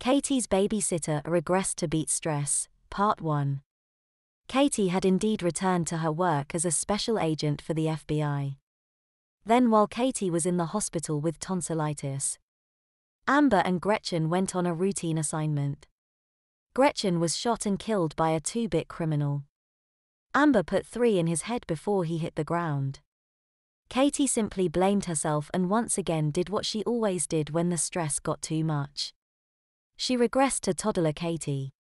Katie's babysitter regressed to beat stress, Part 1. Katie had indeed returned to her work as a special agent for the FBI. Then while Katie was in the hospital with tonsillitis, Amber and Gretchen went on a routine assignment. Gretchen was shot and killed by a two-bit criminal. Amber put 3 in his head before he hit the ground. Katie simply blamed herself and once again did what she always did when the stress got too much. She regressed to toddler Katie.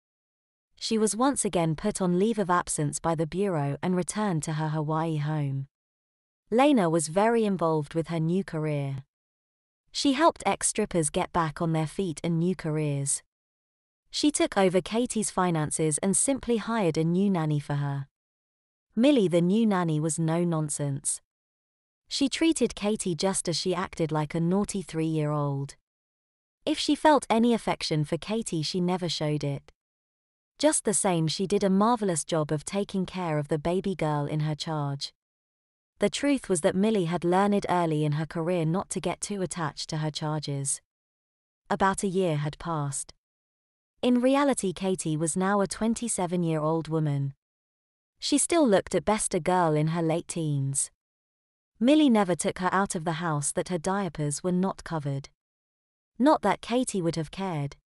She was once again put on leave of absence by the Bureau and returned to her Hawaii home. Lena was very involved with her new career. She helped ex-strippers get back on their feet and new careers. She took over Katie's finances and simply hired a new nanny for her. Millie, the new nanny, was no nonsense. She treated Katie just as she acted like a naughty 3-year-old. If she felt any affection for Katie, she never showed it. Just the same, she did a marvelous job of taking care of the baby girl in her charge. The truth was that Millie had learned early in her career not to get too attached to her charges. About a year had passed. In reality, Katie was now a 27-year-old woman. She still looked at best a girl in her late teens. Millie never took her out of the house that her diapers were not covered. Not that Katie would have cared.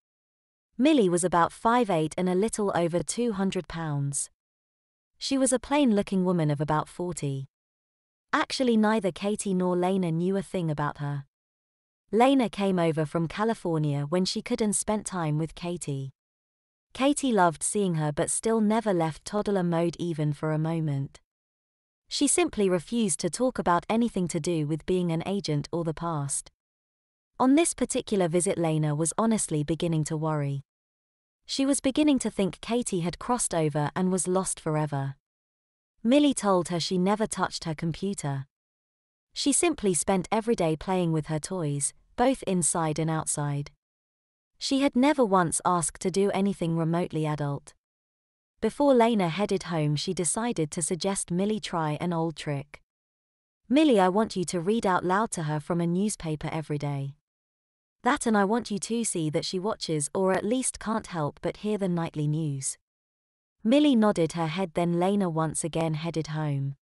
Millie was about 5'8" and a little over 200 pounds. She was a plain-looking woman of about 40. Actually, neither Katie nor Lena knew a thing about her. Lena came over from California when she could and spent time with Katie. Katie loved seeing her but still never left toddler mode even for a moment. She simply refused to talk about anything to do with being an agent or the past. On this particular visit, Lena was honestly beginning to worry. She was beginning to think Katie had crossed over and was lost forever. Millie told her she never touched her computer. She simply spent every day playing with her toys, both inside and outside. She had never once asked to do anything remotely adult. Before Lena headed home, she decided to suggest Millie try an old trick. "Millie, I want you to read out loud to her from a newspaper every day. That, and I want you to see that she watches or at least can't help but hear the nightly news." Millie nodded her head. Then Lena once again headed home.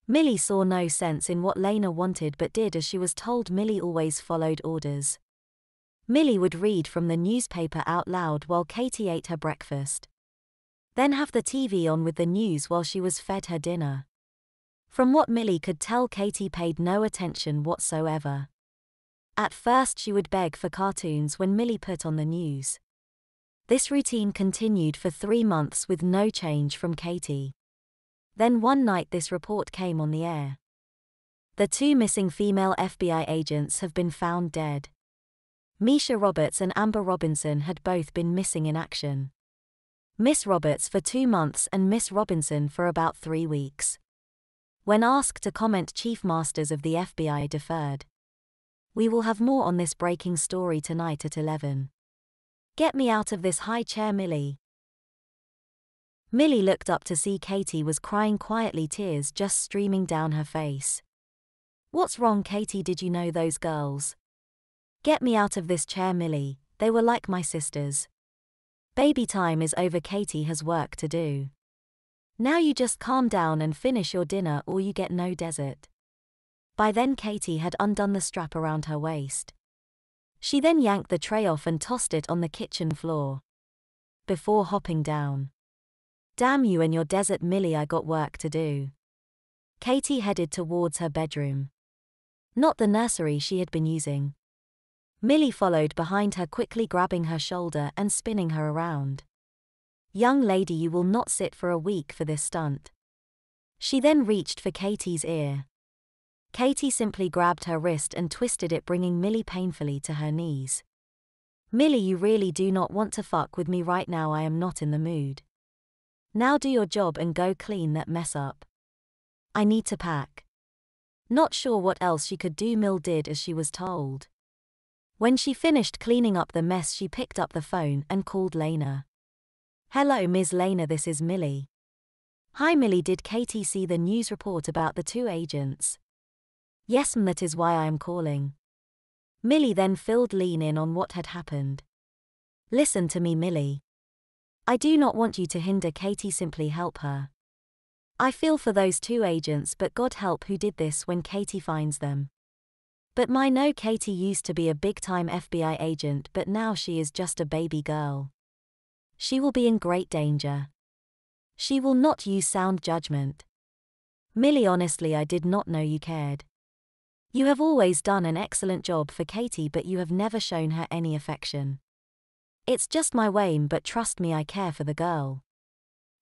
Millie saw no sense in what Lena wanted but did as she was told. Millie always followed orders. Millie would read from the newspaper out loud while Katie ate her breakfast. Then have the TV on with the news while she was fed her dinner. From what Millie could tell, Katie paid no attention whatsoever. At first she would beg for cartoons when Millie put on the news. This routine continued for 3 months with no change from Katie. Then one night this report came on the air. The 2 missing female FBI agents have been found dead. Misha Roberts and Amber Robinson had both been missing in action. Miss Roberts for 2 months and Miss Robinson for about 3 weeks. When asked to comment, Chief Masters of the FBI deferred. "We will have more on this breaking story tonight at 11. Get me out of this high chair, Millie." Millie looked up to see Katie was crying quietly, tears just streaming down her face. "What's wrong, Katie? Did you know those girls? Get me out of this chair, Millie. They were like my sisters. Baby time is over. Katie has work to do. Now you just calm down and finish your dinner or you get no dessert." By then Katie had undone the strap around her waist. She then yanked the tray off and tossed it on the kitchen floor. Before hopping down. "Damn you and your dessert, Millie, I got work to do." Katie headed towards her bedroom. Not the nursery she had been using. Millie followed behind her, quickly grabbing her shoulder and spinning her around. "Young lady, you will not sit for a week for this stunt." She then reached for Katie's ear. Katie simply grabbed her wrist and twisted it, bringing Millie painfully to her knees. "Millie, you really do not want to fuck with me right now. I am not in the mood. Now do your job and go clean that mess up. I need to pack." Not sure what else she could do, Mill did as she was told. When she finished cleaning up the mess, she picked up the phone and called Lena. "Hello, Ms. Lena, this is Millie." "Hi, Millie, did Katie see the news report about the 2 agents?" "Yes, ma'am, that is why I am calling." Millie then filled Lena in on what had happened. Listen to me, Millie. I do not want you to hinder Katie, simply help her. I feel for those two agents, but God help who did this when Katie finds them. But no, Katie used to be a big-time FBI agent, but now she is just a baby girl. She will be in great danger. She will not use sound judgment. Millie, honestly, I did not know you cared. You have always done an excellent job for Katie, but you have never shown her any affection. It's just my way, but trust me, I care for the girl.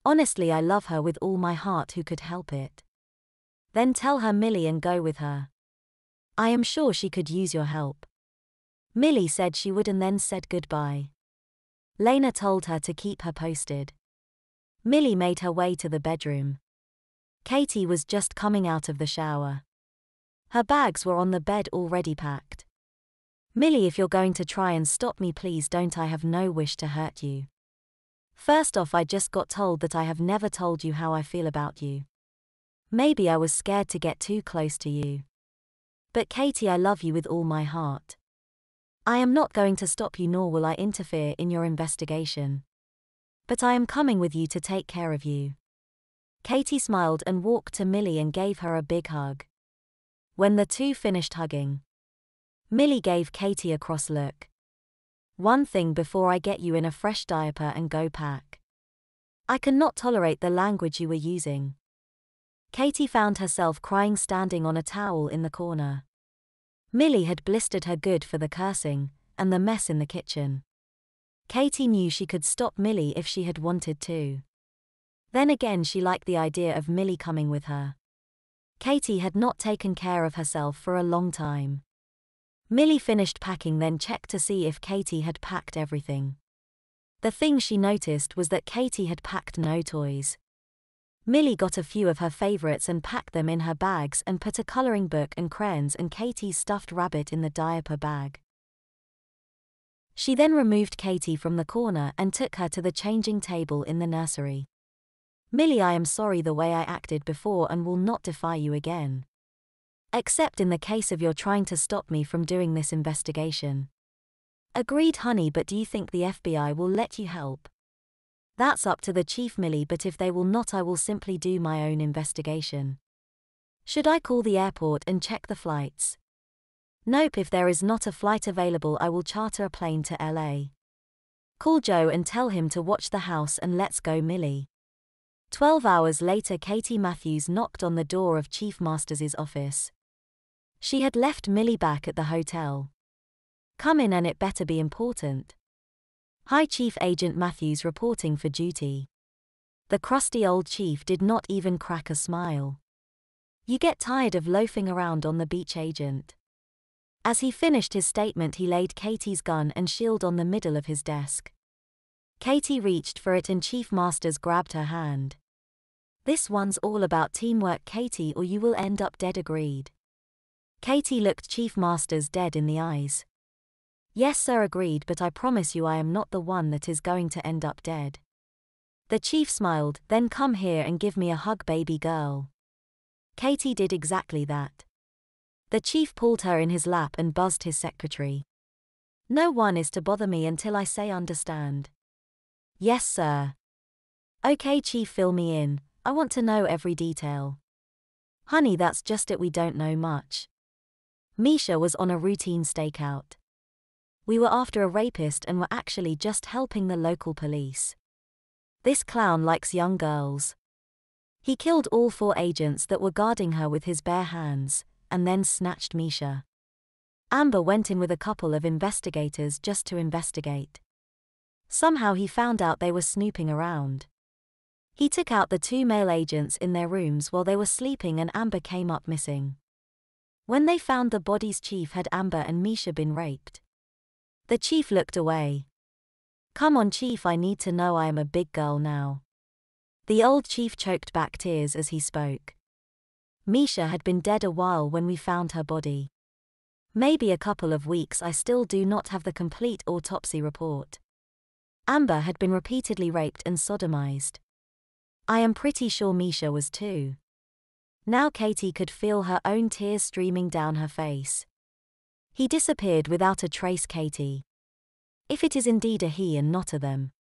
Honestly, I love her with all my heart. Who could help it? Then tell her, Millie, and go with her. I am sure she could use your help. Millie said she would and then said goodbye. Lena told her to keep her posted. Millie made her way to the bedroom. Katie was just coming out of the shower. Her bags were on the bed already packed. Millie, if you're going to try and stop me, please don't. I have no wish to hurt you. First off, I just got told that I have never told you how I feel about you. Maybe I was scared to get too close to you. But Katie, I love you with all my heart. I am not going to stop you, nor will I interfere in your investigation. But I am coming with you to take care of you. Katie smiled and walked to Millie and gave her a big hug. When the two finished hugging, Millie gave Katie a cross look. One thing before I get you in a fresh diaper and go pack. I cannot tolerate the language you were using. Katie found herself crying, standing on a towel in the corner. Millie had blistered her good for the cursing and the mess in the kitchen. Katie knew she could stop Millie if she had wanted to. Then again, she liked the idea of Millie coming with her. Katie had not taken care of herself for a long time. Millie finished packing, then checked to see if Katie had packed everything. The thing she noticed was that Katie had packed no toys. Millie got a few of her favorites and packed them in her bags and put a coloring book and crayons and Katie's stuffed rabbit in the diaper bag. She then removed Katie from the corner and took her to the changing table in the nursery. Millie, I am sorry the way I acted before and will not defy you again. Except in the case of your trying to stop me from doing this investigation. Agreed, honey, but do you think the FBI will let you help? That's up to the chief, Millie, but if they will not, I will simply do my own investigation. Should I call the airport and check the flights? Nope, if there is not a flight available, I will charter a plane to LA. Call Joe and tell him to watch the house and let's go, Millie. 12 hours later, Katie Matthews knocked on the door of Chief Masters' office. She had left Millie back at the hotel. Come in, and it better be important. Hi, Chief. Agent Matthews reporting for duty. The crusty old chief did not even crack a smile. You get tired of loafing around on the beach, agent? As he finished his statement, he laid Katie's gun and shield on the middle of his desk. Katie reached for it and Chief Masters grabbed her hand. This one's all about teamwork, Katie, or you will end up dead. Agreed. Katie looked Chief Masters dead in the eyes. Yes, sir, agreed, but I promise you I am not the one that is going to end up dead. The chief smiled. Then come here and give me a hug, baby girl. Katie did exactly that. The chief pulled her in his lap and buzzed his secretary. No one is to bother me until I say understand. Yes, sir. Okay, chief, fill me in. I want to know every detail. Honey, that's just it, we don't know much. Misha was on a routine stakeout. We were after a rapist and were actually just helping the local police. This clown likes young girls. He killed all 4 agents that were guarding her with his bare hands, and then snatched Misha. Amber went in with a couple of investigators just to investigate. Somehow he found out they were snooping around. He took out the 2 male agents in their rooms while they were sleeping and Amber came up missing. When they found the bodies, Chief, had Amber and Misha been raped? The chief looked away. Come on, Chief, I need to know. I am a big girl now. The old chief choked back tears as he spoke. Misha had been dead a while when we found her body. Maybe a couple of weeks. I still do not have the complete autopsy report. Amber had been repeatedly raped and sodomized. I am pretty sure Misha was too. Now Katie could feel her own tears streaming down her face. He disappeared without a trace, Katie. If it is indeed a he and not a them.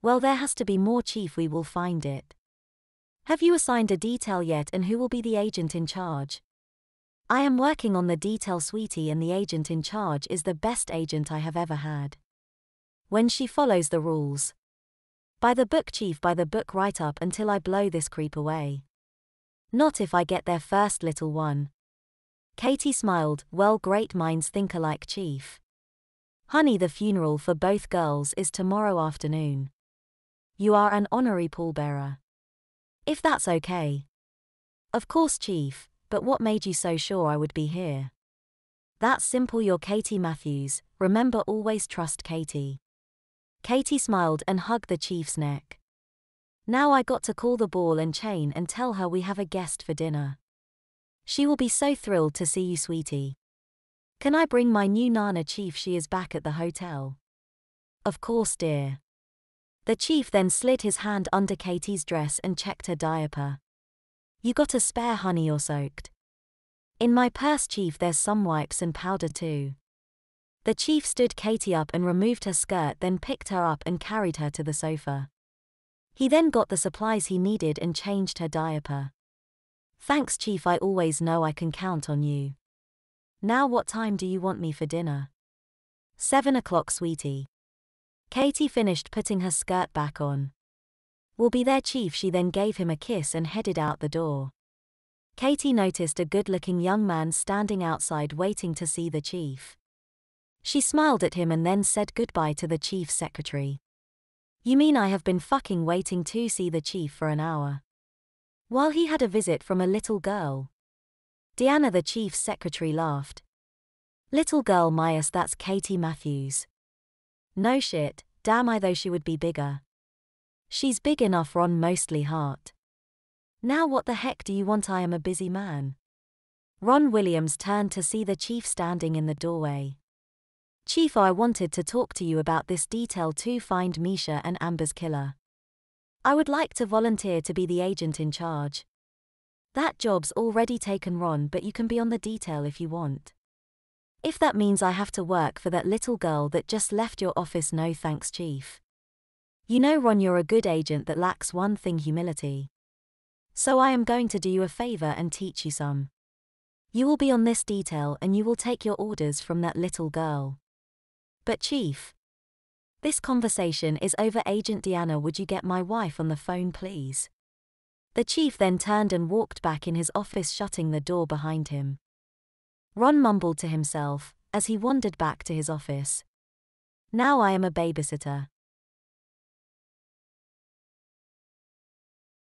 Well, there has to be more, Chief. We will find it. Have you assigned a detail yet, and who will be the agent in charge? I am working on the detail, sweetie, and the agent in charge is the best agent I have ever had. When she follows the rules. By the book, Chief, by the book, right up until I blow this creep away. Not if I get there first, little one. Katie smiled. Well, great minds think alike, Chief. Honey, the funeral for both girls is tomorrow afternoon. You are an honorary pallbearer. If that's okay. Of course, Chief, but what made you so sure I would be here? That's simple, you're Katie Matthews, remember, always trust Katie. Katie smiled and hugged the Chief's neck. Now I got to call the ball and chain and tell her we have a guest for dinner. She will be so thrilled to see you, sweetie. Can I bring my new Nana, Chief? She is back at the hotel. Of course, dear. The Chief then slid his hand under Katie's dress and checked her diaper. You got a spare, honey, or soaked? In my purse, Chief, there's some wipes and powder too. The Chief stood Katie up and removed her skirt, then picked her up and carried her to the sofa. He then got the supplies he needed and changed her diaper. Thanks, Chief, I always know I can count on you. Now what time do you want me for dinner? 7 o'clock, sweetie. Katie finished putting her skirt back on. We'll be there, Chief. She then gave him a kiss and headed out the door. Katie noticed a good-looking young man standing outside waiting to see the Chief. She smiled at him and then said goodbye to the Chief's secretary. You mean I have been fucking waiting to see the Chief for an hour? While he had a visit from a little girl. Deanna, the Chief's secretary, laughed. Little girl, Myers, that's Katie Matthews. No shit, damn, I though she would be bigger. She's big enough, Ron, mostly heart. Now what the heck do you want? I am a busy man. Ron Williams turned to see the Chief standing in the doorway. Chief, I wanted to talk to you about this detail to find Misha and Amber's killer. I would like to volunteer to be the agent in charge. That job's already taken, Ron, but you can be on the detail if you want. If that means I have to work for that little girl that just left your office, no thanks, Chief. You know, Ron, you're a good agent that lacks one thing: humility. So I am going to do you a favor and teach you some. You will be on this detail and you will take your orders from that little girl. But Chief, this conversation is over. Agent Deanna, would you get my wife on the phone, please? The Chief then turned and walked back in his office, shutting the door behind him. Ron mumbled to himself as he wandered back to his office. Now I am a babysitter.